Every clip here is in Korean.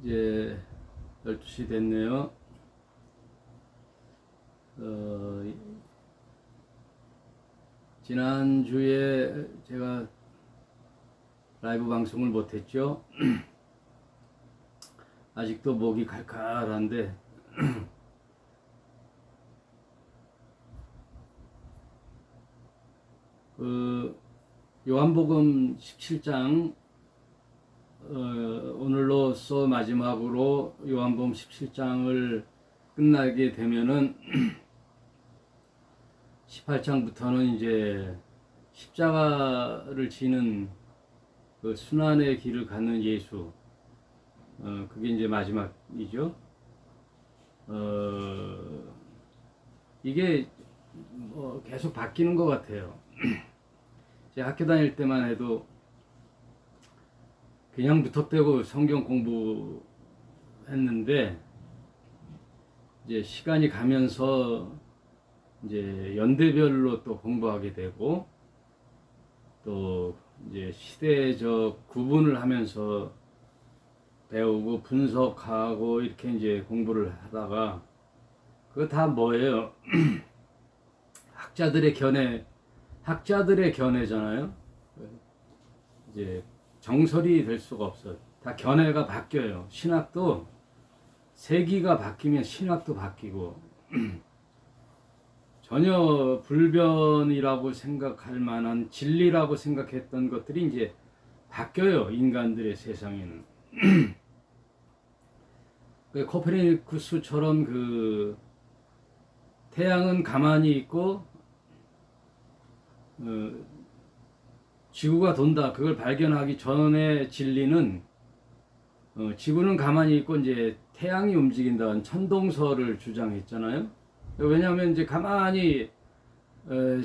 이제 12시 됐네요. 지난주에 제가 라이브 방송을 못했죠. 아직도 목이 칼칼한데 요한복음 17장 오늘로써 마지막으로 요한복음 17장을 끝나게 되면은 18장부터는 이제 십자가를 지는 그 순환의 길을 가는 예수, 그게 이제 마지막이죠. 이게 계속 바뀌는 것 같아요. 제가 학교 다닐 때만 해도 그냥 무턱대고 성경 공부했는데 이제 시간이 가면서 이제 연대별로 또 공부하게 되고 또 이제 시대적 구분을 하면서 배우고 분석하고 이렇게 이제 공부를 하다가 그거 다 뭐예요? 학자들의 견해잖아요. 이제 정설이 될 수가 없어요. 다 견해가 바뀌어요. 신학도 세기가 바뀌면 신학도 바뀌고 전혀 불변이라고 생각할 만한 진리라고 생각했던 것들이 이제 바뀌어요. 인간들의 세상에는. 코페르니쿠스처럼 그 태양은 가만히 있고 지구가 돈다. 그걸 발견하기 전에 진리는 지구는 가만히 있고 이제 태양이 움직인다는 천동설을 주장했잖아요. 왜냐하면 이제 가만히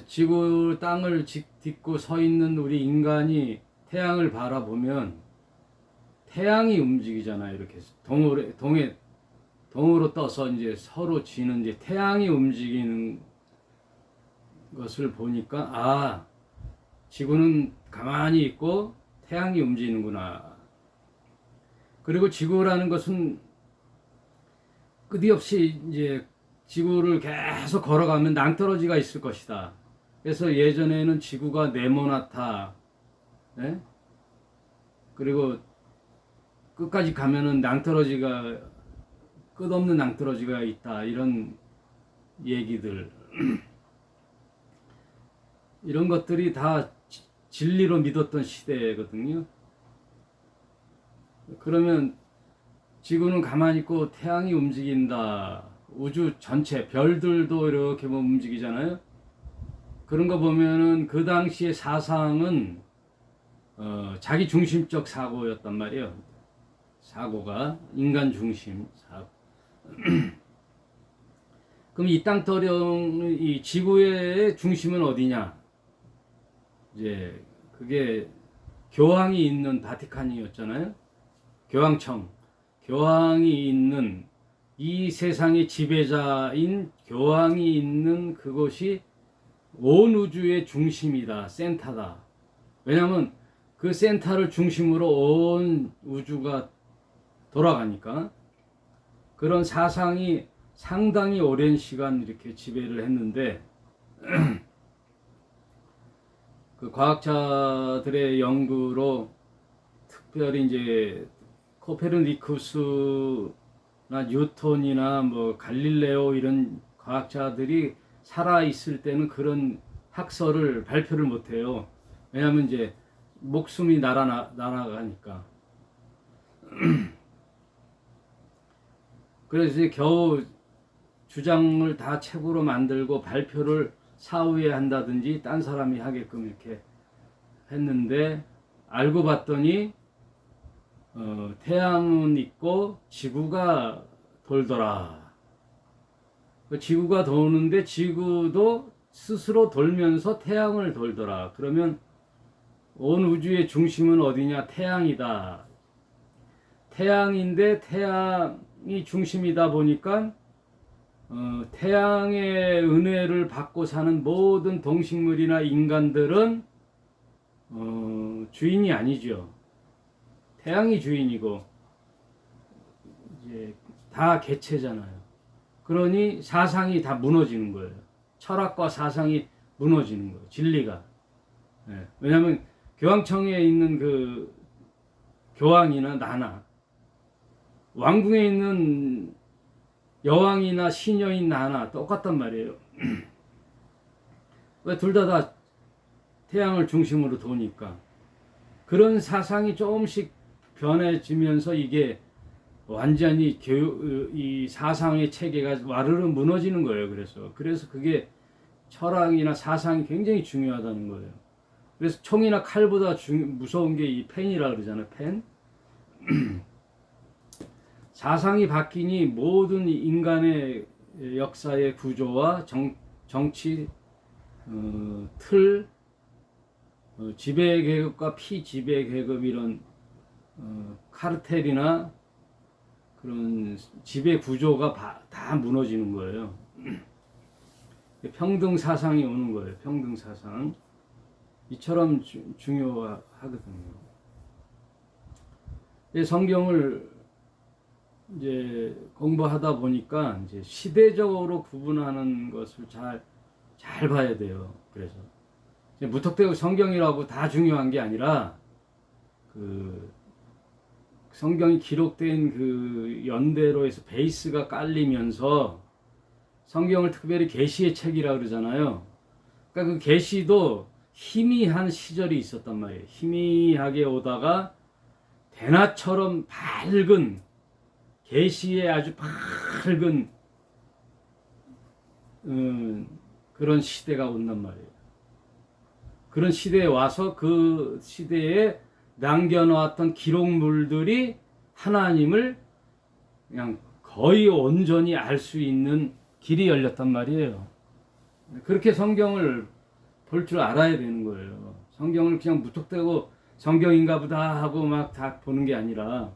지구 땅을 딛고 서 있는 우리 인간이 태양을 바라보면 태양이 움직이잖아요. 이렇게 동으로 떠서 이제 서로 지는 이제 태양이 움직이는 것을 보니까 지구는 가만히 있고 태양이 움직이는구나. 그리고 지구라는 것은 끝이 없이 이제 지구를 계속 걸어가면 낭떠러지가 있을 것이다. 그래서 예전에는 지구가 네모나타, 네? 그리고 끝까지 가면은 끝없는 낭떠러지가 있다. 이런 얘기들. 이런 것들이 다 진리로 믿었던 시대거든요. 그러면 지구는 가만히 있고 태양이 움직인다. 우주 전체, 별들도 이렇게 움직이잖아요. 그런 거 보면은 그 당시의 사상은 자기 중심적 사고였단 말이에요. 사고가 인간 중심 사고. 그럼 이 땅터령 이 지구의 중심은 어디냐? 이제 그게 교황이 있는 바티칸이었잖아요. 교황이 있는 이 세상의 지배자인 교황이 있는 그곳이 온 우주의 중심이다, 센터다. 왜냐하면 그 센터를 중심으로 온 우주가 돌아가니까. 그런 사상이 상당히 오랜 시간 이렇게 지배를 했는데 그 과학자들의 연구로 특별히 이제 코페르니쿠스나 뉴턴이나 뭐 갈릴레오 이런 과학자들이 살아 있을 때는 그런 학설을 발표를 못 해요. 왜냐하면 이제 목숨이 날아가니까. 그래서 이제 겨우 주장을 다 책으로 만들고 발표를 사후에 한다든지 딴 사람이 하게끔 이렇게 했는데 알고 봤더니 태양은 있고 지구가 돌더라. 지구가 도는데 지구도 스스로 돌면서 태양을 돌더라. 그러면 온 우주의 중심은 어디냐? 태양이다. 태양인데 태양이 중심이다 보니까 태양의 은혜를 받고 사는 모든 동식물이나 인간들은 주인이 아니죠. 태양이 주인이고 이제 다 개체잖아요. 그러니 사상이 다 무너지는 거예요. 철학과 사상이 무너지는 거예요. 진리가. 예. 왜냐하면 교황청에 있는 그 교황이나 나나 왕궁에 있는 여왕이나 시녀인 나나 똑같단 말이에요. 왜 둘 다 태양을 중심으로 도니까. 그런 사상이 조금씩 변해지면서 이게 완전히 이 사상의 체계가 와르르 무너지는 거예요. 그래서 그게 철학이나 사상이 굉장히 중요하다는 거예요. 그래서 총이나 칼보다 무서운 게 이 펜이라 그러잖아요. 펜. 사상이 바뀌니 모든 인간의 역사의 구조와 정치 틀, 지배 계급과 피지배 계급 이런 카르텔이나 그런 지배 구조가 다 무너지는 거예요. 평등 사상이 오는 거예요. 평등 사상. 이처럼 중요하거든요. 성경을 이제 공부하다 보니까 이제 시대적으로 구분하는 것을 잘 봐야 돼요. 그래서 무턱대고 성경이라고 다 중요한 게 아니라 그 성경이 기록된 그 연대로 해서 베이스가 깔리면서 성경을 특별히 계시의 책이라 그러잖아요. 그러니까 그 계시도 희미한 시절이 있었단 말이에요. 희미하게 오다가 대낮처럼 밝은 계시의 아주 밝은 그런 시대가 온단 말이에요. 그런 시대에 와서 그 시대에 남겨놓았던 기록물들이 하나님을 그냥 거의 온전히 알 수 있는 길이 열렸단 말이에요. 그렇게 성경을 볼 줄 알아야 되는 거예요. 성경을 그냥 무턱대고 성경인가 보다 하고 막 다 보는 게 아니라,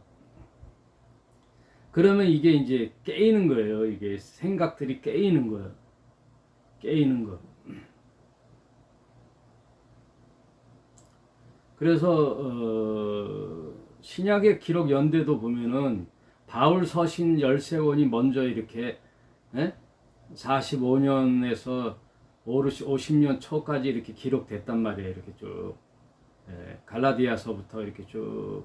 그러면 이게 이제 깨이는 거예요. 이게 생각들이 깨이는 거예요. 깨이는 거. 그래서 신약의 기록 연대도 보면은 바울 서신 13권이 먼저 이렇게 45년에서 50년 초까지 이렇게 기록됐단 말이에요. 이렇게 쭉 갈라디아서부터 이렇게 쭉.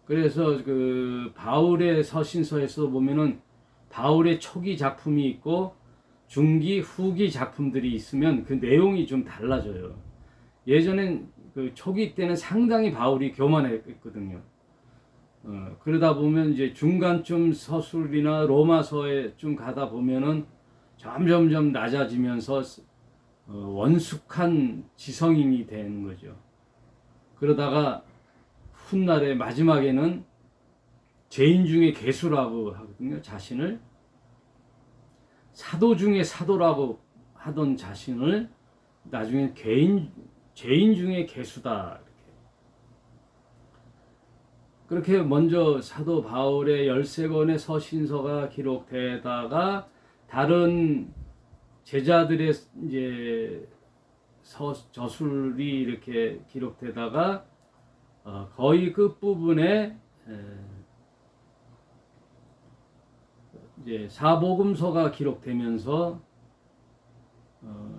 그래서 그 바울의 서신서에서 보면은 바울의 초기 작품이 있고 중기, 후기 작품들이 있으면 그 내용이 좀 달라져요. 예전엔 그 초기 때는 상당히 바울이 교만했거든요. 그러다 보면 이제 중간쯤 서술이나 로마서에 좀 가다 보면은 점점점 낮아지면서 원숙한 지성인이 되는 거죠. 그러다가 훗날에 마지막에는 죄인 중에 괴수라고 하거든요. 자신을 사도 중에 사도라고 하던 자신을 나중에 죄인 중에 괴수다. 그렇게 먼저 사도 바울의 13권의 서신서가 기록되다가 다른 제자들의 이제 저술이 이렇게 기록되다가 거의 끝부분에 이제 사복음서가 기록되면서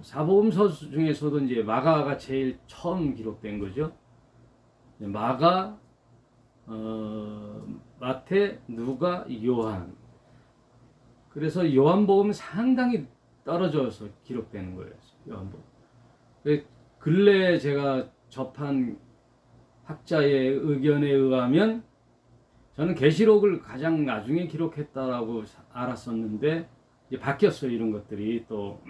사복음서 중에서도 이제 마가가 제일 처음 기록된 거죠. 마가, 마태, 누가, 요한. 그래서 요한복음은 상당히 떨어져서 기록되는 거예요. 요한복음. 근래에 제가 접한 학자의 의견에 의하면 저는 계시록을 가장 나중에 기록했다라고 알았었는데 이제 바뀌었어요. 이런 것들이 또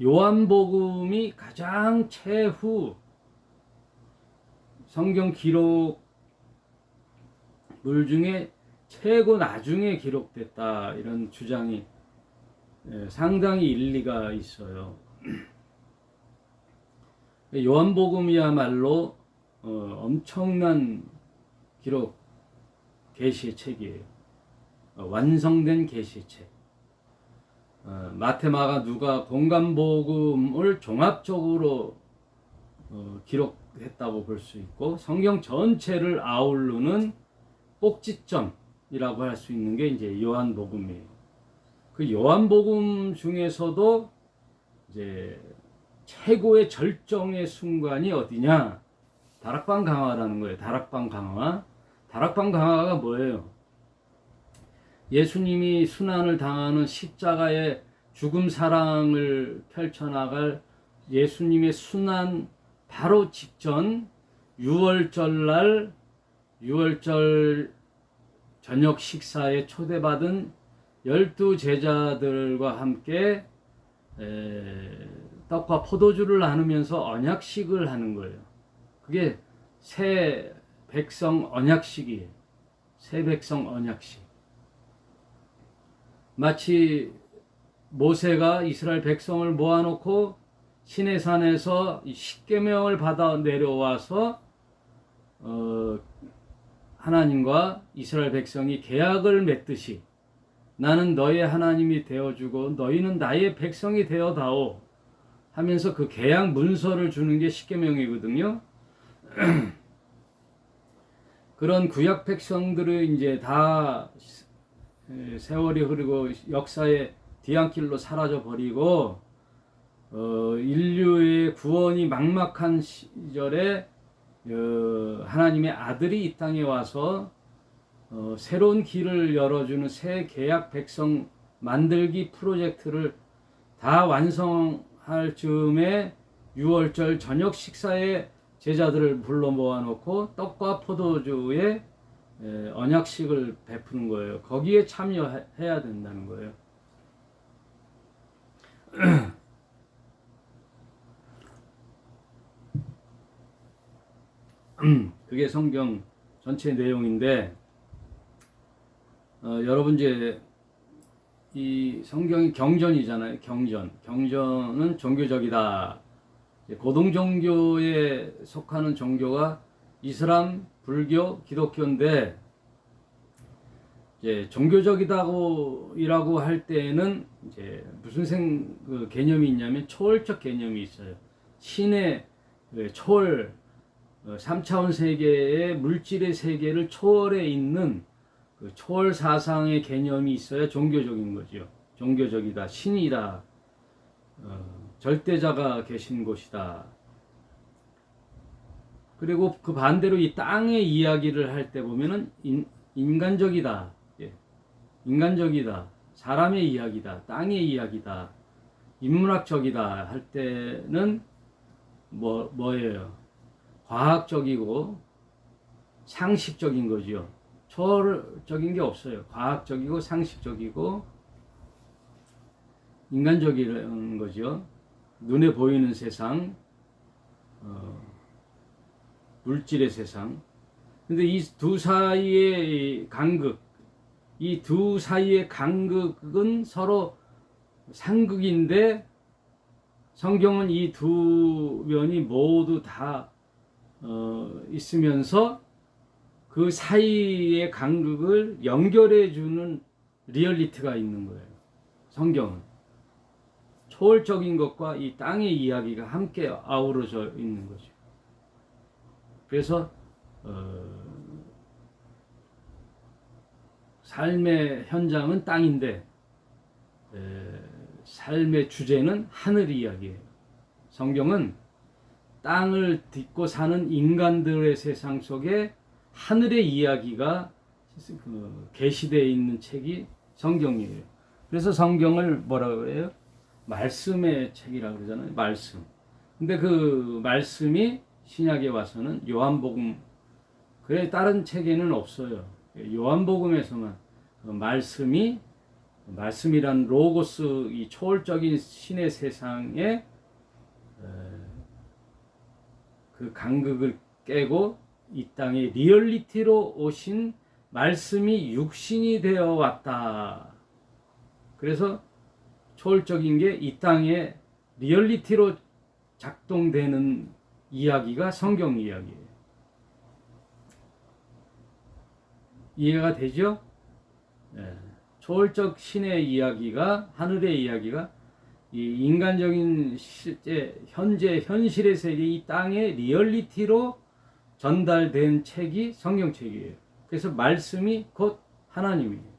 요한복음이 가장 최후 성경 기록물 중에 최고 나중에 기록됐다, 이런 주장이 상당히 일리가 있어요. 요한복음이야말로 엄청난 기록 계시의 책이에요. 완성된 계시의 책. 마태, 마가, 누가, 공간복음을 종합적으로 기록했다고 볼 수 있고, 성경 전체를 아우르는 꼭지점이라고 할 수 있는 게 이제 요한복음이에요. 그 요한복음 중에서도 이제 최고의 절정의 순간이 어디냐? 다락방 강화라는 거예요. 다락방 강화. 다락방 강화가 뭐예요? 예수님이 순환을 당하는 십자가의 죽음 사랑을 펼쳐나갈 예수님의 순환 바로 직전 6월절 날 6월절 저녁 식사에 초대받은 12 제자들과 함께 떡과 포도주를 나누면서 언약식을 하는 거예요. 그게 새 백성 언약식이에요. 새 백성 언약식. 마치 모세가 이스라엘 백성을 모아놓고 시내산에서 십계명을 받아 내려와서 하나님과 이스라엘 백성이 계약을 맺듯이 나는 너의 하나님이 되어주고 너희는 나의 백성이 되어다오 하면서 그 계약 문서를 주는 게 십계명이거든요. 그런 구약 백성들을 이제 다 세월이 흐르고 역사의 뒤안길로 사라져 버리고 인류의 구원이 막막한 시절에 하나님의 아들이 이 땅에 와서 새로운 길을 열어주는 새 계약 백성 만들기 프로젝트를 다 완성할 즈음에 6월절 저녁 식사에 제자들을 불러 모아놓고 떡과 포도주의 언약식을 베푸는 거예요. 거기에 참여해야 된다는 거예요. 그게 성경 전체 내용인데 여러분 이제 이 성경이 경전이잖아요. 경전은 종교적이다. 고등 종교에 속하는 종교가 이슬람, 불교, 기독교인데 이제 종교적이다고 할 때에는 이제 무슨 개념이 있냐면 초월적 개념이 있어요. 신의 초월 3차원 세계의 물질의 세계를 초월해 있는 그 초월 사상의 개념이 있어야 종교적인 거죠. 종교적이다, 신이다, 절대자가 계신 곳이다. 그리고 그 반대로 이 땅의 이야기를 할 때 보면은 인간적이다, 인간적이다, 사람의 이야기다, 땅의 이야기다, 인문학적이다 할 때는 뭐예요? 과학적이고 상식적인 거죠. 초월적인 게 없어요. 과학적이고 상식적이고 인간적인 거죠. 눈에 보이는 세상, 물질의 세상. 근데 이 두 사이의 간극, 이 두 사이의 간극은 서로 상극인데 성경은 이 두 면이 모두 다 있으면서 그 사이의 간극을 연결해 주는 리얼리티가 있는 거예요. 성경은 초월적인 것과 이 땅의 이야기가 함께 아우러져 있는 거죠. 그래서 삶의 현장은 땅인데 삶의 주제는 하늘 이야기예요. 성경은 땅을 딛고 사는 인간들의 세상 속에 하늘의 이야기가 계시되어 있는 책이 성경이에요. 그래서 성경을 뭐라고 해요? 말씀의 책이라고 그러잖아요. 말씀. 근데 그 말씀이 신약에 와서는 요한복음, 그래 다른 책에는 없어요. 요한복음에서만 말씀이란 로고스, 이 초월적인 신의 세상에 그 간극을 깨고 이 땅에 리얼리티로 오신 말씀이 육신이 되어 왔다. 그래서 초월적인 게 이 땅에 리얼리티로 작동되는 이야기가 성경 이야기예요. 이해가 되죠? 초월적 신의 이야기가, 하늘의 이야기가 이 인간적인 실제 현재 현실의 세계 이 땅의 리얼리티로 전달된 책이 성경책이에요. 그래서 말씀이 곧 하나님이에요.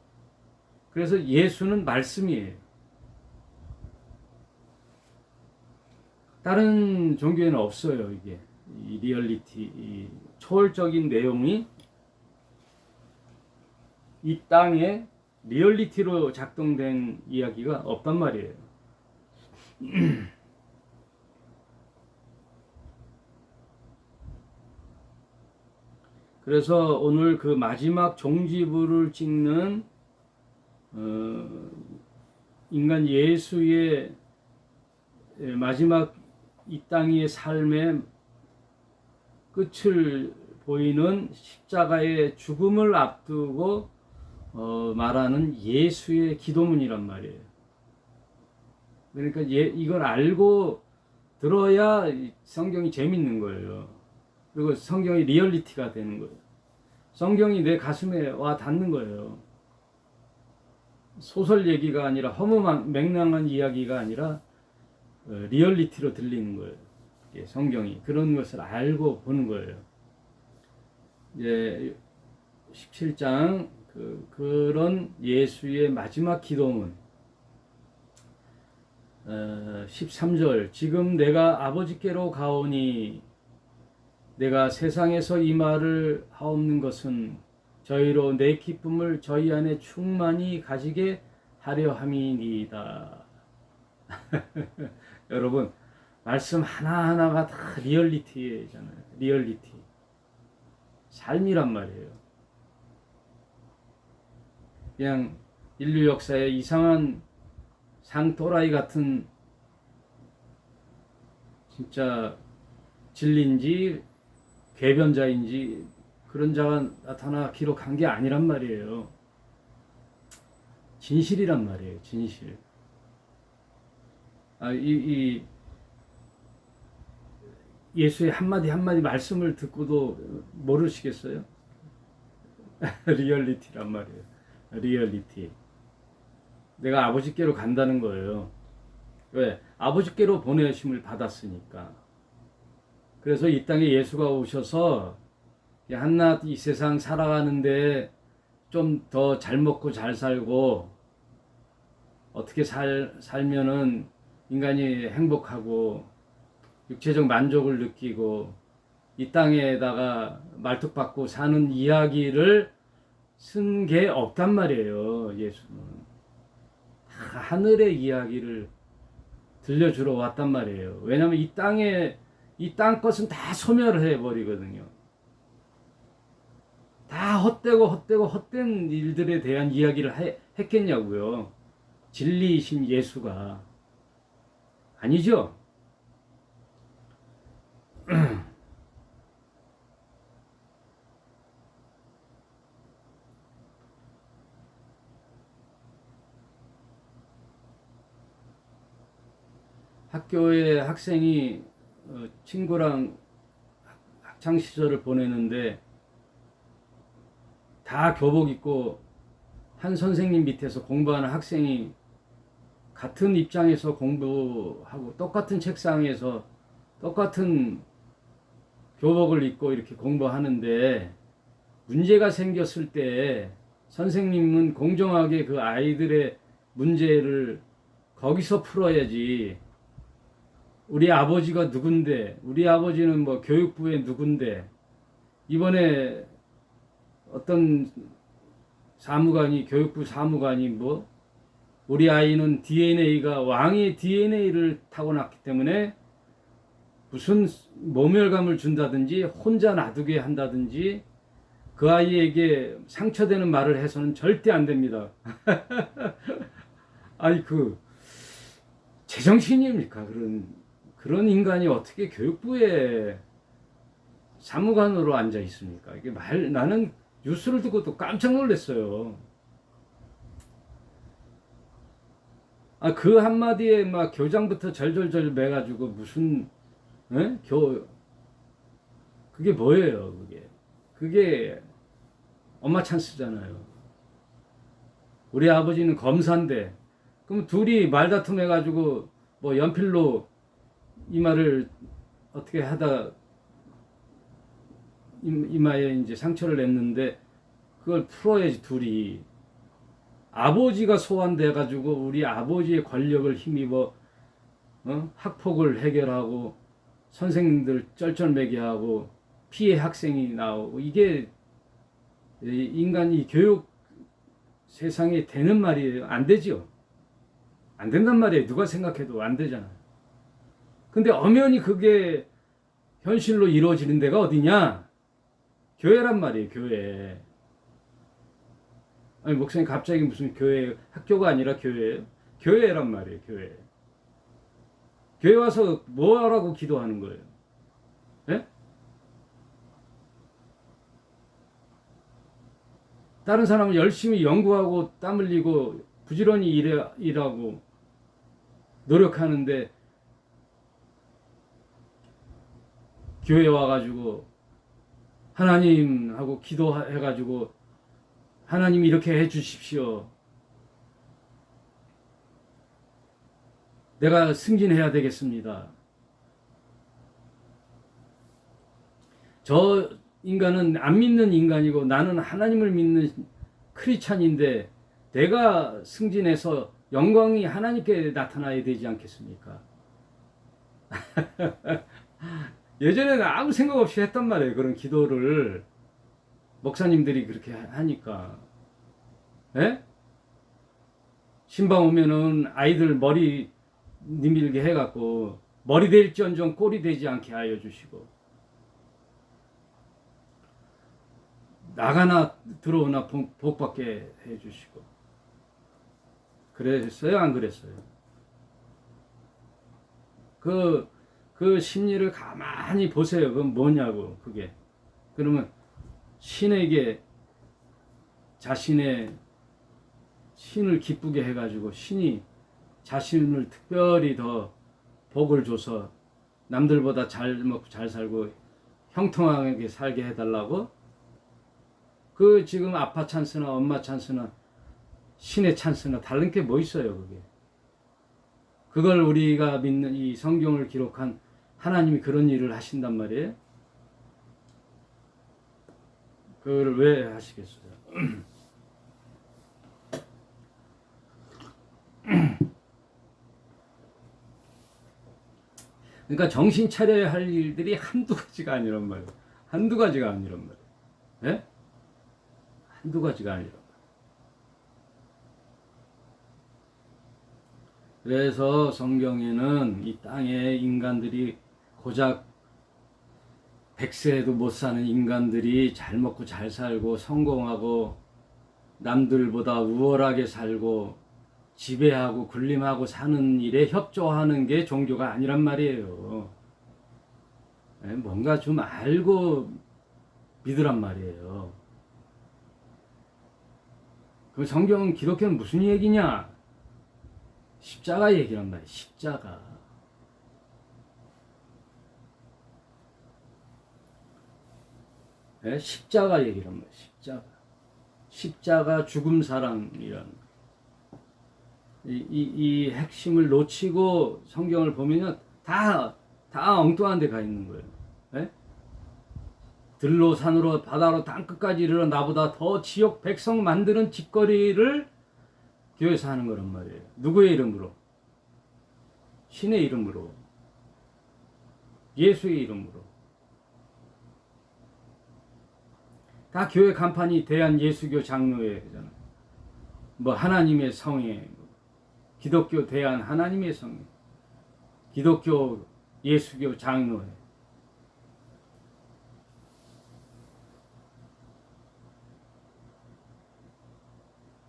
그래서 예수는 말씀이에요. 다른 종교에는 없어요. 이게 이 리얼리티, 이 초월적인 내용이 이 땅에 리얼리티로 작동된 이야기가 없단 말이에요. 그래서 오늘 그 마지막 종지부를 찍는 인간 예수의 마지막 이 땅의 삶의 끝을 보이는 십자가의 죽음을 앞두고 말하는 예수의 기도문이란 말이에요. 그러니까 이걸 알고 들어야 성경이 재밌는 거예요. 그리고 성경이 리얼리티가 되는 거예요. 성경이 내 가슴에 와 닿는 거예요. 소설 얘기가 아니라 허무맹랑한 이야기가 아니라 리얼리티로 들리는 거예요. 성경이 그런 것을 알고 보는 거예요. 이제 17장 그런 예수의 마지막 기도문 13절 지금 내가 아버지께로 가오니 내가 세상에서 이 말을 하옵는 것은 저희로 내 기쁨을 저희 안에 충만히 가지게 하려 함이니이다. 여러분 말씀 하나하나가 다 리얼리티잖아요. 리얼리티 삶이란 말이에요. 그냥 인류 역사에 이상한 상또라이 같은 진짜 진리인지 궤변자인지 그런 자가 나타나 기록한 게 아니란 말이에요. 진실이란 말이에요. 진실. 예수의 한마디 한마디 말씀을 듣고도 모르시겠어요? 리얼리티란 말이에요. 리얼리티. 내가 아버지께로 간다는 거예요. 왜? 아버지께로 보내심을 받았으니까. 그래서 이 땅에 예수가 오셔서 한낱 이 세상 살아가는데 좀 더 잘 먹고 잘 살고 어떻게 살면은 인간이 행복하고 육체적 만족을 느끼고 이 땅에다가 말뚝박고 사는 이야기를 쓴 게 없단 말이에요. 예수는 다 하늘의 이야기를 들려주러 왔단 말이에요. 왜냐하면 이 땅 것은 다 소멸해 버리거든요. 다 헛된 일들에 대한 이야기를 했겠냐고요. 진리이신 예수가 아니죠. 학교에 학생이 친구랑 학창 시절을 보내는데 다 교복 입고 한 선생님 밑에서 공부하는 학생이 같은 입장에서 공부하고 똑같은 책상에서 똑같은 교복을 입고 이렇게 공부하는데 문제가 생겼을 때 선생님은 공정하게 그 아이들의 문제를 거기서 풀어야지. 우리 아버지가 누군데, 우리 아버지는 뭐 교육부의 누군데, 이번에 어떤 사무관이, 교육부 사무관이 뭐, 우리 아이는 DNA가 왕의 DNA를 타고났기 때문에 무슨 모멸감을 준다든지, 혼자 놔두게 한다든지, 그 아이에게 상처되는 말을 해서는 절대 안 됩니다. 아니, 제정신입니까? 그런 인간이 어떻게 교육부에 사무관으로 앉아 있습니까? 이게 나는 뉴스를 듣고 또 깜짝 놀랐어요. 그 한마디에 막 교장부터 절절절 매가지고 무슨, 에? 그게 뭐예요, 그게 엄마 찬스잖아요. 우리 아버지는 검사인데, 그럼 둘이 말다툼 해가지고 뭐 연필로 이마를 어떻게 하다 이마에 이제 상처를 냈는데 그걸 풀어야지. 둘이 아버지가 소환돼 가지고 우리 아버지의 권력을 힘입어 학폭을 해결하고 선생님들 쩔쩔매게 하고 피해 학생이 나오고, 이게 인간이 교육 세상에 되는 말이에요? 안 되죠. 안 된단 말이에요. 누가 생각해도 안 되잖아요. 근데 엄연히 그게 현실로 이루어지는 데가 어디냐? 교회란 말이에요. 교회. 아니 목사님 갑자기 무슨 교회, 학교가 아니라 교회예요? 교회란 말이에요. 교회. 교회 와서 뭐하라고 기도하는 거예요? 예? 다른 사람은 열심히 연구하고 땀 흘리고 부지런히 일하고 노력하는데 교회 와가지고 하나님하고 기도해가지고 하나님 이렇게 해주십시오. 내가 승진해야 되겠습니다. 저 인간은 안 믿는 인간이고 나는 하나님을 믿는 크리스찬인데 내가 승진해서 영광이 하나님께 나타나야 되지 않겠습니까? 예전에는 아무 생각 없이 했단 말이에요. 그런 기도를 목사님들이 그렇게 하니까. 예? 신방 오면은 아이들 머리 니밀게 해갖고 머리 될지언정 꼴이 되지 않게 하여 주시고, 나가나 들어오나 복 받게 해 주시고. 그랬어요? 안 그랬어요? 그 심리를 가만히 보세요. 그건 뭐냐고, 그게. 그러면 신에게 자신의 신을 기쁘게 해가지고 신이 자신을 특별히 더 복을 줘서 남들보다 잘 먹고 잘 살고 형통하게 살게 해달라고. 그 지금 아빠 찬스나 엄마 찬스나 신의 찬스나 다른 게 뭐 있어요, 그게. 그걸 우리가 믿는 이 성경을 기록한 하나님이 그런 일을 하신단 말이에요. 그걸 왜 하시겠어요? 그러니까 정신 차려야 할 일들이 한두 가지가 아니란 말이에요. 한두 가지가 아니란 말이에요. 예? 한두 가지가 아니란 말이에요. 그래서 성경에는 이 땅에 인간들이 고작 100세도 못 사는 인간들이 잘 먹고 잘 살고 성공하고 남들보다 우월하게 살고 지배하고 군림하고 사는 일에 협조하는 게 종교가 아니란 말이에요. 뭔가 좀 알고 믿으란 말이에요. 그 성경은 기독교는 무슨 얘기냐? 십자가 얘기란 말이에요. 십자가. 네? 십자가 얘기란 말이에요. 십자가. 십자가 죽음 사랑이란. 이 핵심을 놓치고 성경을 보면 다 엉뚱한 데 가 있는 거예요. 네? 들로 산으로 바다로 땅끝까지 이르러 나보다 더 지옥 백성 만드는 짓거리를 교회에서 하는 거란 말이에요. 누구의 이름으로? 신의 이름으로. 예수의 이름으로. 다 교회 간판이 대한예수교 장로회잖아. 뭐 하나님의 성회, 기독교 대한 하나님의 성회, 기독교 예수교 장로회.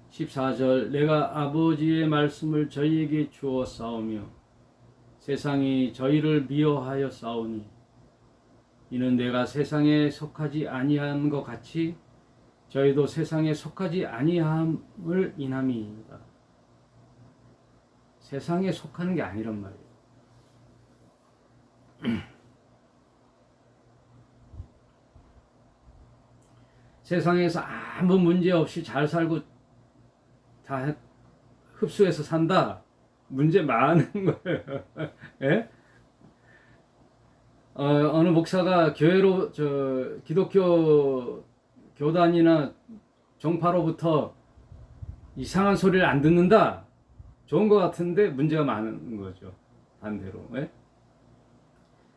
14절 내가 아버지의 말씀을 저희에게 주어 싸우며 세상이 저희를 미워하여 싸우니 이는 내가 세상에 속하지 아니한 것 같이 저희도 세상에 속하지 아니함을 인함이니라. 세상에 속하는 게 아니란 말이에요. 세상에서 아무 문제 없이 잘 살고 다 흡수해서 산다. 문제 많은 거예요. 예? 어느 목사가 교회로 기독교 교단이나 종파로부터 이상한 소리를 안 듣는다. 좋은 것 같은데 문제가 많은 거죠. 반대로. 예?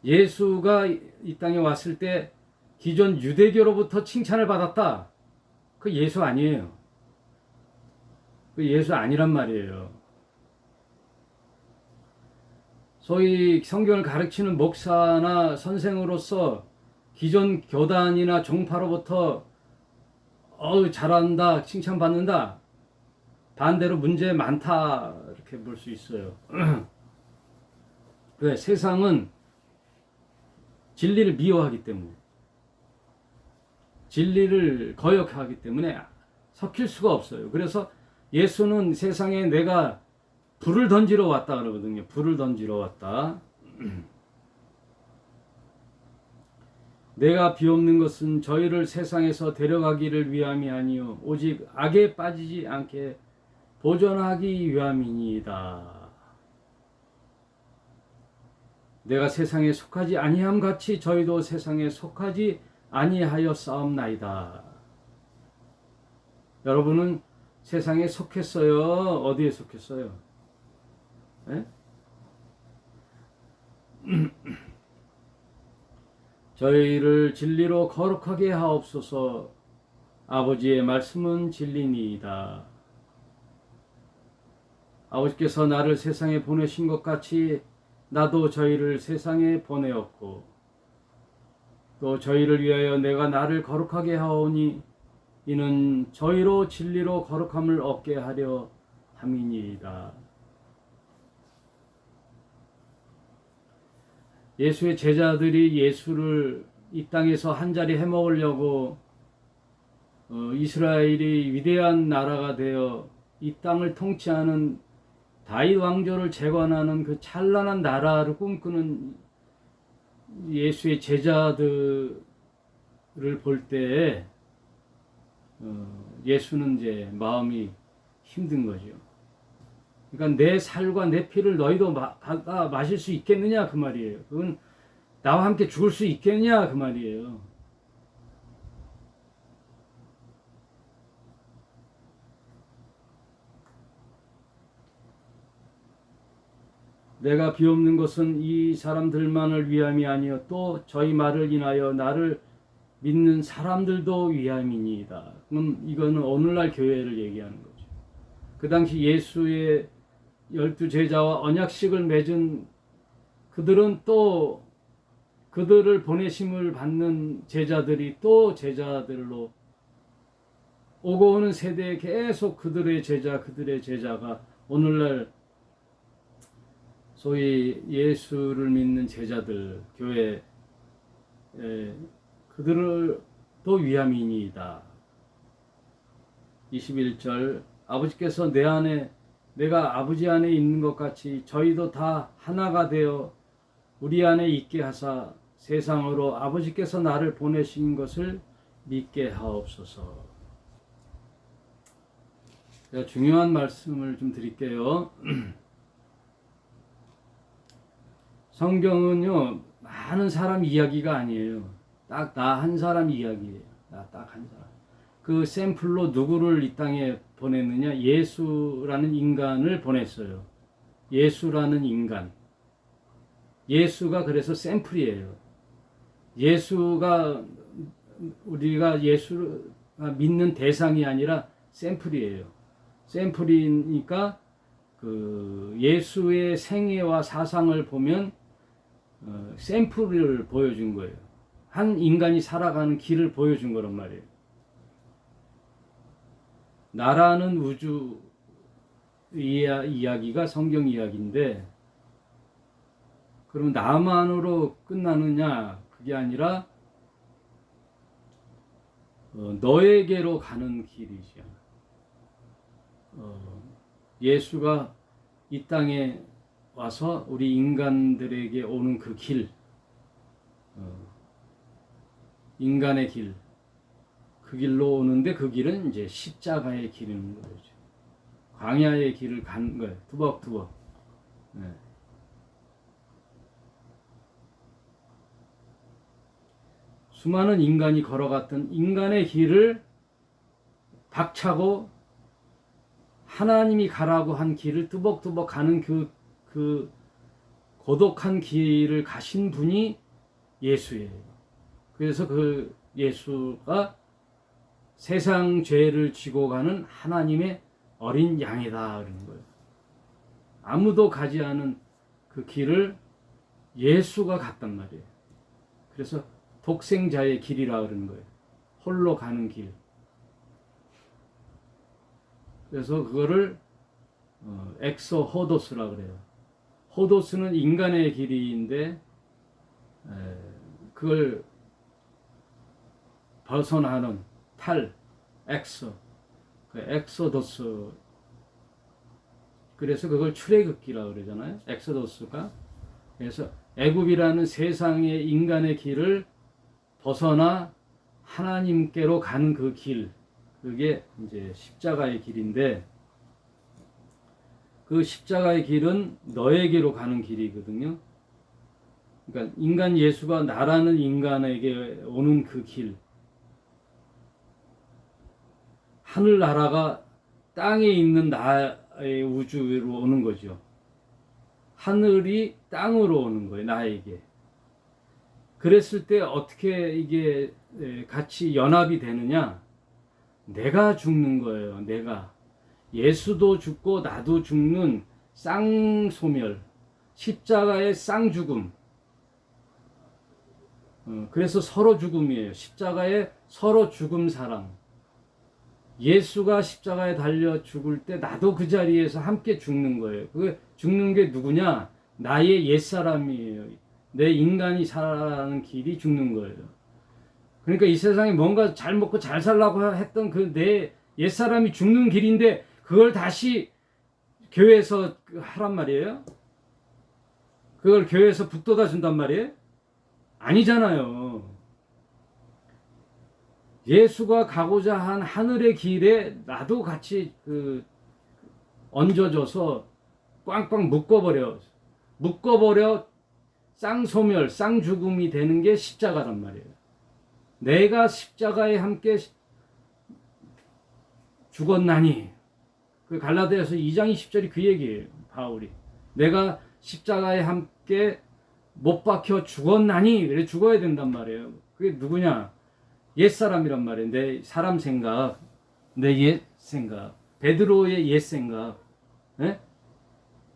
예수가 이 땅에 왔을 때 기존 유대교로부터 칭찬을 받았다. 그 예수 아니에요. 그 예수 아니란 말이에요. 소위 성경을 가르치는 목사나 선생으로서 기존 교단이나 종파로부터 잘한다, 칭찬받는다. 반대로 문제 많다 이렇게 볼 수 있어요. 왜? 세상은 진리를 미워하기 때문에, 진리를 거역하기 때문에 섞일 수가 없어요. 그래서 예수는 세상에 내가 불을 던지러 왔다 그러거든요. 불을 던지러 왔다. 내가 비옵는 것은 저희를 세상에서 데려가기를 위함이 아니요 오직 악에 빠지지 않게 보존하기 위함이니이다. 내가 세상에 속하지 아니함 같이 저희도 세상에 속하지 아니하여 싸움나이다. 여러분은 세상에 속했어요? 어디에 속했어요? 네? 저희를 진리로 거룩하게 하옵소서. 아버지의 말씀은 진리니이다. 아버지께서 나를 세상에 보내신 것 같이 나도 저희를 세상에 보내었고 또 저희를 위하여 내가 나를 거룩하게 하오니 이는 저희로 진리로 거룩함을 얻게 하려 함이니이다. 예수의 제자들이 예수를 이 땅에서 한 자리 해먹으려고 이스라엘이 위대한 나라가 되어 이 땅을 통치하는 다윗 왕조를 재건하는 그 찬란한 나라를 꿈꾸는 예수의 제자들을 볼 때에 예수는 이제 마음이 힘든 거죠. 그러니까 내 살과 내 피를 너희도 받아 마실 수 있겠느냐 그 말이에요. 그건 나와 함께 죽을 수 있겠느냐 그 말이에요. 내가 비옵는 것은 이 사람들만을 위함이 아니요 또 저희 말을 인하여 나를 믿는 사람들도 위함이니이다. 그럼 이거는 오늘날 교회를 얘기하는 거죠. 그 당시 예수의 12제자와 언약식을 맺은 그들은 또 그들을 보내심을 받는 제자들이 또 제자들로 오고 오는 세대에 계속 그들의 제자가 오늘날 소위 예수를 믿는 제자들 교회 그들을 또 위함이니이다. 21절 아버지께서 내가 아버지 안에 있는 것 같이 저희도 다 하나가 되어 우리 안에 있게 하사 세상으로 아버지께서 나를 보내신 것을 믿게 하옵소서. 제가 중요한 말씀을 좀 드릴게요. 성경은요 많은 사람 이야기가 아니에요. 딱 나 한 사람 이야기예요. 나 딱 한 사람. 그 샘플로 누구를 이 땅에 보냈느냐? 예수라는 인간을 보냈어요. 예수라는 인간. 예수가 그래서 샘플이에요. 예수가 우리가 예수를 믿는 대상이 아니라 샘플이에요. 샘플이니까 그 예수의 생애와 사상을 보면 샘플을 보여준 거예요. 한 인간이 살아가는 길을 보여준 거란 말이에요. 나라는 우주 이야기가 성경 이야기인데 그럼 나만으로 끝나느냐? 그게 아니라 너에게로 가는 길이죠. 예수가 이 땅에 와서 우리 인간들에게 오는 그 길, 인간의 길, 그 길로 오는데 그 길은 이제 십자가의 길인 거죠. 광야의 길을 간 거예요. 투벅투벅. 예. 수많은 인간이 걸어갔던 인간의 길을 박차고 하나님이 가라고 한 길을 뚜벅뚜벅 가는 그 고독한 길을 가신 분이 예수예요. 그래서 그 예수가 세상 죄를 지고 가는 하나님의 어린 양이다 그러는 거예요. 아무도 가지 않은 그 길을 예수가 갔단 말이에요. 그래서 독생자의 길이라 그러는 거예요. 홀로 가는 길. 그래서 그거를 엑소호도스라 그래요. 호도스는 인간의 길인데 그걸 벗어나는 그 엑소도스. 그래서 그걸 출애굽기라 그러잖아요. 엑소도스가. 그래서 애굽이라는 세상의 인간의 길을 벗어나 하나님께로 가는 그 길, 그게 이제 십자가의 길인데, 그 십자가의 길은 너에게로 가는 길이거든요. 그러니까 인간 예수가 나라는 인간에게 오는 그 길, 하늘나라가 땅에 있는 나의 우주로 오는 거죠. 하늘이 땅으로 오는 거예요, 나에게. 그랬을 때 어떻게 이게 같이 연합이 되느냐? 내가 죽는 거예요. 내가. 예수도 죽고 나도 죽는 쌍소멸, 십자가의 쌍죽음. 그래서 서로 죽음이에요. 십자가의 서로 죽음 사랑. 예수가 십자가에 달려 죽을 때 나도 그 자리에서 함께 죽는 거예요. 그 죽는 게 누구냐? 나의 옛사람이에요. 내 인간이 살아가는 길이 죽는 거예요. 그러니까 이 세상에 뭔가 잘 먹고 잘 살라고 했던 그 내 옛사람이 죽는 길인데 그걸 다시 교회에서 하란 말이에요? 그걸 교회에서 북돋아 준단 말이에요? 아니잖아요. 예수가 가고자 한 하늘의 길에 나도 같이 얹어져서 꽝꽝 묶어버려 쌍소멸, 쌍죽음이 되는 게 십자가란 말이에요. 내가 십자가에 함께 죽었나니. 그 갈라디아서 2장 20절이 그 얘기예요. 바울이. 내가 십자가에 함께 못 박혀 죽었나니. 그래 죽어야 된단 말이에요. 그게 누구냐? 옛사람이란 말이에요. 내 사람 생각, 내 옛 생각, 베드로의 옛 생각. 예?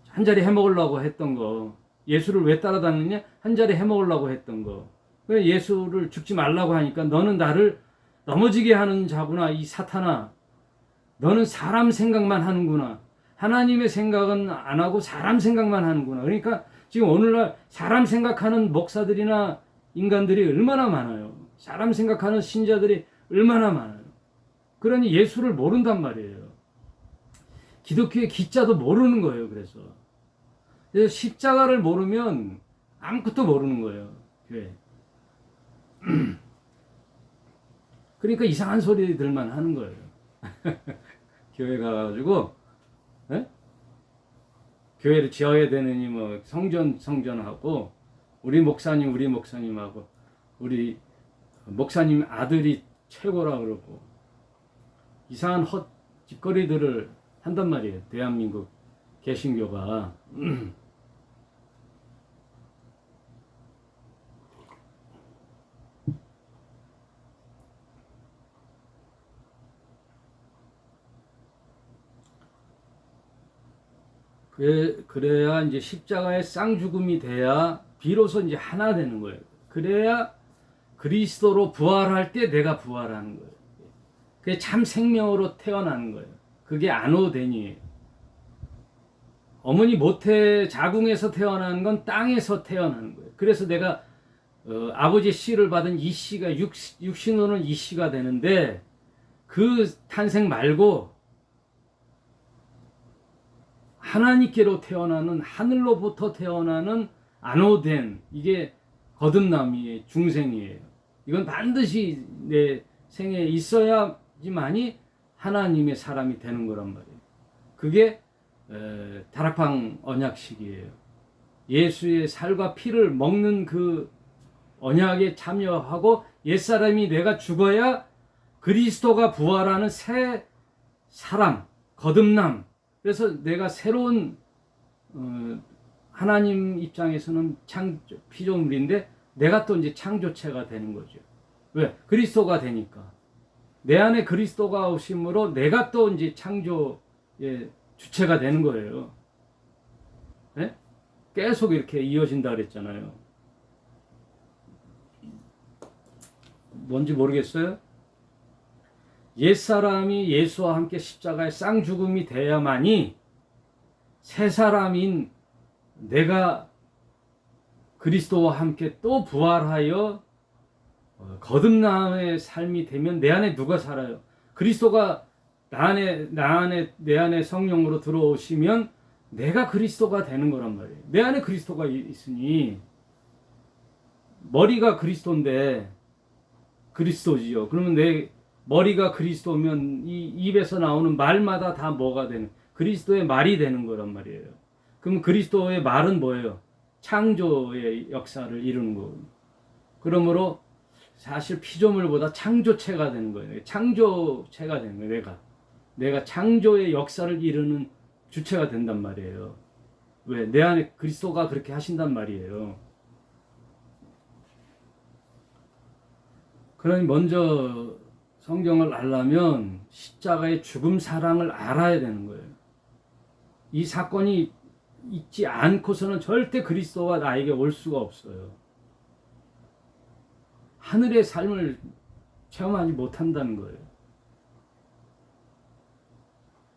한 자리 해먹으려고 했던 거. 예수를 왜 따라다니냐? 한 자리 해먹으려고 했던 거. 예수를 죽지 말라고 하니까 너는 나를 넘어지게 하는 자구나, 이 사탄아. 너는 사람 생각만 하는구나. 하나님의 생각은 안 하고 사람 생각만 하는구나. 그러니까 지금 오늘날 사람 생각하는 목사들이나 인간들이 얼마나 많아요. 사람 생각하는 신자들이 얼마나 많아요. 그러니 예수를 모른단 말이에요. 기독교의 기자도 모르는 거예요. 그래서 십자가를 모르면 아무것도 모르는 거예요. 교회. 그러니까 이상한 소리들만 하는 거예요. 교회 가가지고 교회를 지어야 되느니 뭐 성전하고 우리 목사님하고 우리 목사님 아들이 최고라 그러고 이상한 헛짓거리들을 한단 말이에요. 대한민국 개신교가. 그래야 이제 십자가의 쌍죽음이 돼야 비로소 이제 하나 되는 거예요. 그래야 그리스도로 부활할 때 내가 부활하는 거예요. 그게 참 생명으로 태어나는 거예요. 그게 아노덴이에요. 어머니 모태 자궁에서 태어나는 건 땅에서 태어나는 거예요. 그래서 내가 아버지의 씨를 받은 이 씨가 육신으로는 이 씨가 되는데 그 탄생 말고 하나님께로 태어나는 하늘로부터 태어나는 아노덴, 이게 거듭남이에요. 중생이에요. 이건 반드시 내 생에 있어야지만이 하나님의 사람이 되는 거란 말이에요. 그게 다락방 언약식이에요. 예수의 살과 피를 먹는 그 언약에 참여하고 옛사람이 내가 죽어야 그리스도가 부활하는 새 사람, 거듭남. 그래서 내가 새로운 하나님 입장에서는 피조물인데 내가 또 이제 창조체가 되는 거죠. 왜? 그리스도가 되니까. 내 안에 그리스도가 오심으로 내가 또 이제 창조의 주체가 되는 거예요. 네? 계속 이렇게 이어진다 그랬잖아요. 뭔지 모르겠어요? 옛사람이 예수와 함께 십자가의 쌍죽음이 돼야만이 새 사람인 내가 그리스도와 함께 또 부활하여 거듭남의 삶이 되면 내 안에 누가 살아요? 그리스도가 내 안에 성령으로 들어오시면 내가 그리스도가 되는 거란 말이에요. 내 안에 그리스도가 있으니 머리가 그리스도인데 그리스도지요. 그러면 내 머리가 그리스도면 이 입에서 나오는 말마다 다 뭐가 되는? 그리스도의 말이 되는 거란 말이에요. 그럼 그리스도의 말은 뭐예요? 창조의 역사를 이루는 거거든요. 그러므로 사실 피조물보다 창조체가 되는 거예요. 창조체가 되는 거예요. 내가 창조의 역사를 이루는 주체가 된단 말이에요. 왜? 내 안에 그리스도가 그렇게 하신단 말이에요. 그러니 먼저 성경을 알려면 십자가의 죽음 사랑을 알아야 되는 거예요. 이 사건이 있지 않고서는 절대 그리스도가 나에게 올 수가 없어요. 하늘의 삶을 체험하지 못한다는 거예요.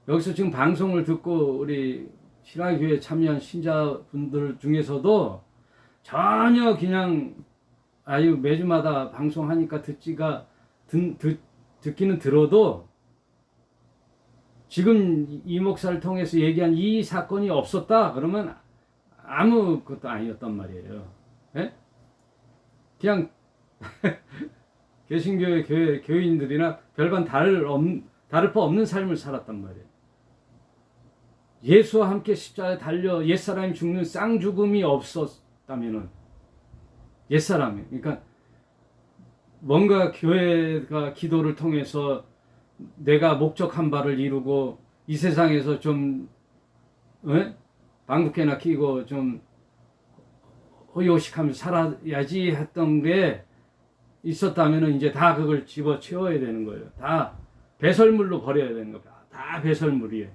여기서 지금 방송을 듣고 우리 신화교회에 참여한 신자분들 중에서도 전혀 그냥 매주마다 방송하니까 듣기는 들어도 지금 이 목사를 통해서 얘기한 이 사건이 없었다 그러면 아무것도 아니었단 말이에요. 예? 그냥 개신교회 교인들이나 별반 다를 바 없는 삶을 살았단 말이에요. 예수와 함께 십자가에 달려 옛사람이 죽는 쌍죽음이 없었다면은 옛사람이, 그러니까 뭔가 교회가 기도를 통해서 내가 목적한 바를 이루고 이 세상에서 좀 방귀깨나 끼고 좀 호의호식하면서 살아야지 했던 게 있었다면 이제 다 그걸 집어치워야 되는 거예요. 다 배설물로 버려야 되는 거예요. 다 배설물이에요.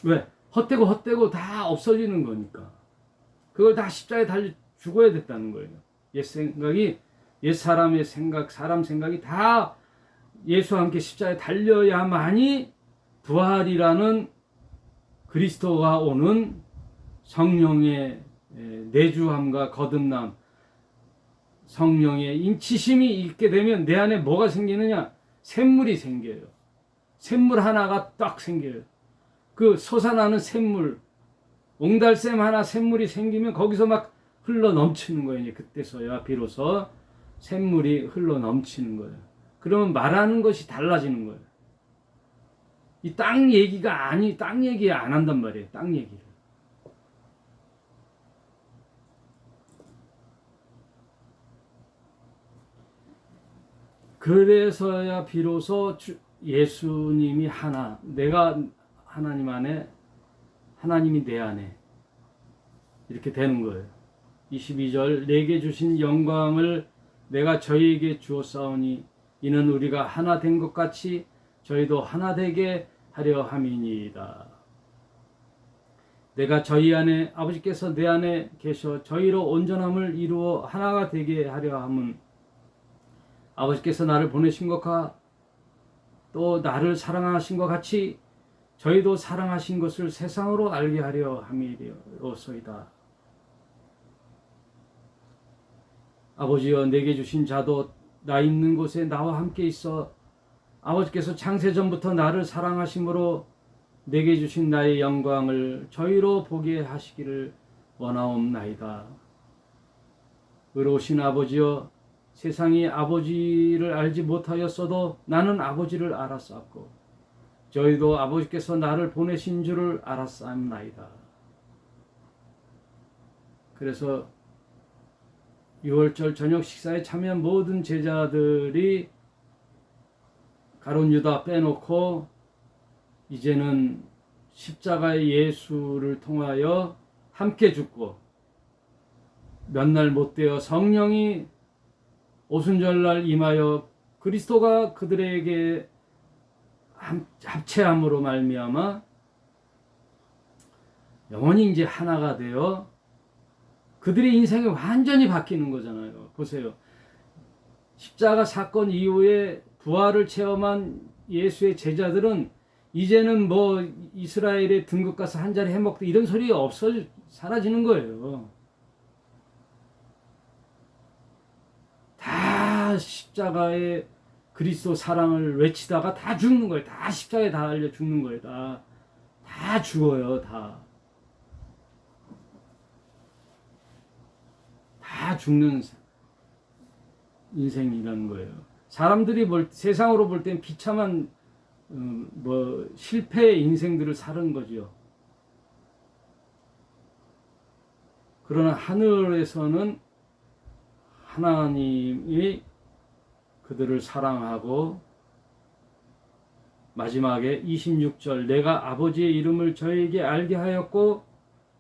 왜? 헛되고 다 없어지는 거니까. 그걸 다 십자가에 달려 죽어야 됐다는 거예요. 옛 사람의 생각, 사람 생각이 다 예수와 함께 십자가에 달려야만이 부활이라는 그리스도가 오는 성령의 내주함과 거듭남, 성령의 인치심이 있게 되면 내 안에 뭐가 생기느냐? 샘물이 생겨요. 샘물 하나가 딱 생겨요. 그 솟아나는 샘물, 옹달샘 하나 샘물이 생기면 거기서 막 흘러 넘치는 거예요. 이제 그때서야 비로소 샘물이 흘러 넘치는 거예요. 그러면 말하는 것이 달라지는 거예요. 이 땅 얘기 안 한단 말이에요. 땅 얘기를. 그래서야 비로소 예수님이 하나, 내가 하나님 안에, 하나님이 내 안에 이렇게 되는 거예요. 22절 내게 주신 영광을 내가 저희에게 주었사오니 이는 우리가 하나 된 것 같이 저희도 하나 되게 하려 함이니이다. 내가 저희 안에 아버지께서 내 안에 계셔 저희로 온전함을 이루어 하나가 되게 하려 함은 아버지께서 나를 보내신 것과 또 나를 사랑하신 것 같이 저희도 사랑하신 것을 세상으로 알게 하려 함이로소이다. 아버지여 내게 주신 자도 나 있는 곳에 나와 함께 있어 아버지께서 창세전부터 나를 사랑하심으로 내게 주신 나의 영광을 저희로 보게 하시기를 원하옵나이다. 의로우신 아버지여 세상이 아버지를 알지 못하였어도 나는 아버지를 알았사옵고 저희도 아버지께서 나를 보내신 줄을 알았사옵나이다. 그래서 6월절 저녁 식사에 참여한 모든 제자들이 가룟 유다 빼놓고 이제는 십자가의 예수를 통하여 함께 죽고 몇 날 못 되어 성령이 오순절날 임하여 그리스도가 그들에게 합체함으로 말미암아 영원히 이제 하나가 되어 그들의 인생이 완전히 바뀌는 거잖아요. 보세요. 십자가 사건 이후에 부활을 체험한 예수의 제자들은 이제는 뭐 이스라엘에 등극 가서 한 자리 해먹고 이런 소리 사라지는 거예요. 다 십자가의 그리스도 사랑을 외치다가 다 죽는 거예요. 다 십자가에 다 달려 죽는 거예요. 다 죽어요. 다 죽는 인생이라는 거예요. 사람들이 세상으로 볼 땐 비참한 실패의 인생들을 사는 거죠. 그러나 하늘에서는 하나님이 그들을 사랑하고 마지막에 26절 내가 아버지의 이름을 저에게 알게 하였고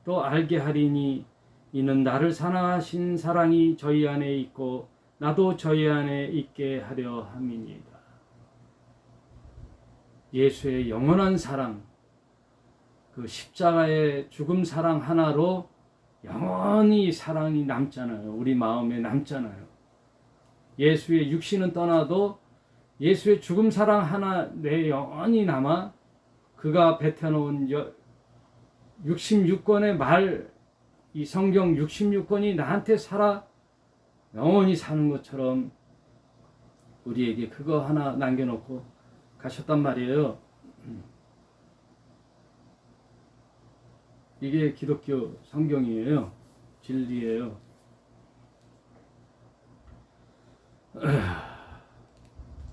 또 알게 하리니 이는 나를 사랑하신 사랑이 저희 안에 있고 나도 저희 안에 있게 하려 함이니이다. 예수의 영원한 사랑, 그 십자가의 죽음 사랑 하나로 영원히 사랑이 남잖아요. 우리 마음에 남잖아요. 예수의 육신은 떠나도 예수의 죽음 사랑 하나 내 영원히 남아 그가 뱉어놓은 66권의 말, 이 성경 66권이 나한테 살아 영원히 사는 것처럼 우리에게 그거 하나 남겨놓고 가셨단 말이에요. 이게 기독교 성경이에요. 진리예요.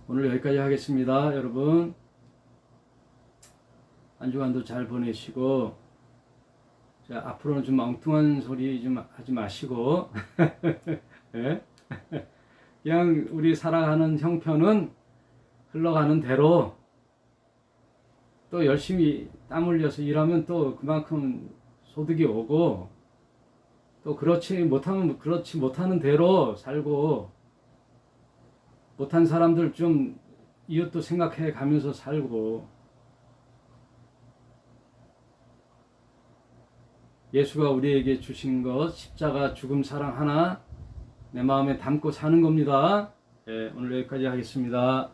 오늘 여기까지 하겠습니다. 여러분 한 주간도 잘 보내시고 자, 앞으로는 좀 엉뚱한 소리 좀 하지 마시고 네? 그냥 우리 살아가는 형편은 흘러가는 대로 또 열심히 땀 흘려서 일하면 또 그만큼 소득이 오고 또 그렇지 못하는 대로 살고 못한 사람들 좀 이웃도 생각해 가면서 살고 예수가 우리에게 주신 것 십자가 죽음 사랑 하나 내 마음에 담고 사는 겁니다. 네, 오늘 여기까지 하겠습니다.